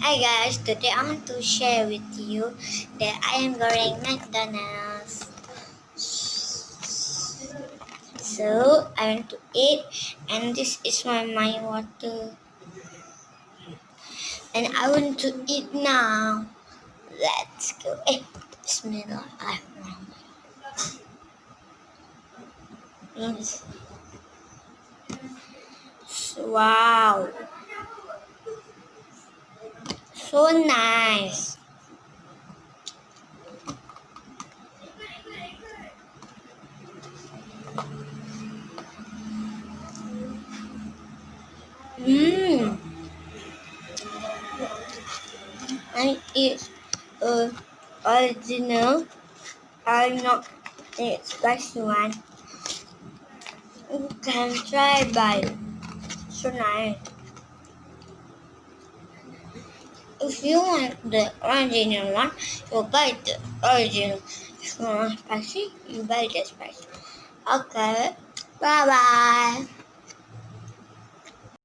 Hi guys, today I want to share with you that I am goreng McDonald's. So I want to eat, and this is my water, and I want to eat now. Let's go. Bismillah. Yes. Wow, so nice. Mmm. And it's original. I'm not the spicy one. You can try by. So nice. If you want the original one, you buy the original. If you want spicy, you buy the spicy. Okay. Bye bye.